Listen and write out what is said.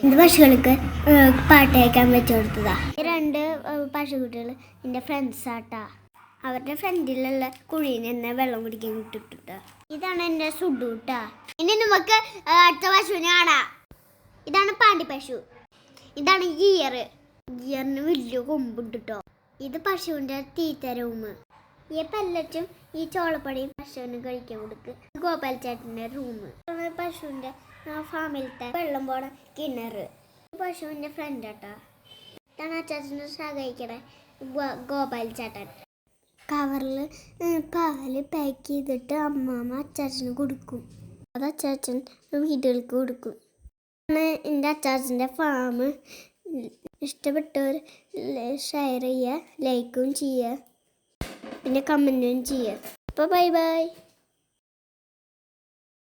ഇത് പശുക്കൾക്ക് പാട്ട് കേൾക്കാൻ വെച്ചു കൊടുത്തതാ. ഈ 2 പശുക്കുട്ടികൾ എൻ്റെ ഫ്രണ്ട്സാട്ടാ. അവരുടെ ഫ്രണ്ടിലുള്ള കുഴിയിൽ നിന്ന് വെള്ളം കുടിക്കാൻ വിട്ടിട്ടാ. ഇതാണ് എൻ്റെ സുഡൂട്ടാ. ഇനി നമുക്ക് അടുത്ത പശുവിനെ കാണാം. ഇതാണ് പാണ്ടി പശു. ഇതാണ് ഗിയറിന് വലിയ കൊമ്പിട്ടോ. ഇത് പശുവിൻ്റെ തീറ്റ റൂം. ഈ പല്ലറ്റും ഈ ചോളപ്പടിയും പശുവിന് കഴിക്കാൻ കൊടുക്കും. ഗോപാൽ ചേട്ടൻ്റെ റൂം. പശുവിൻ്റെ ഫാമിലത്തെ വെള്ളം പോണ കിണർ. പശുവിൻ്റെ ഫ്രണ്ടാട്ടാ. ഇതാണ് അച്ചാച്ചൻ്റെ സഹായിക്കണേ ഗോപാൽ ചേട്ടൻ. കവറിൽ പാല് പാക്ക് ചെയ്തിട്ട് അമ്മാമ്മ അച്ചാച്ചന് കൊടുക്കും. അത് അച്ചാച്ചൻ വീടുകൾക്ക് കൊടുക്കും. എൻ്റെ അച്ചാച്ചൻ്റെ ഫാം ഇഷ്ടപ്പെട്ടവർ ഷെയർ ചെയ്യുക, ലൈക്കും ചെയ്യുക, പിന്നെ കമൻറ്റും ചെയ്യുക. അപ്പോൾ ബൈ ബൈ.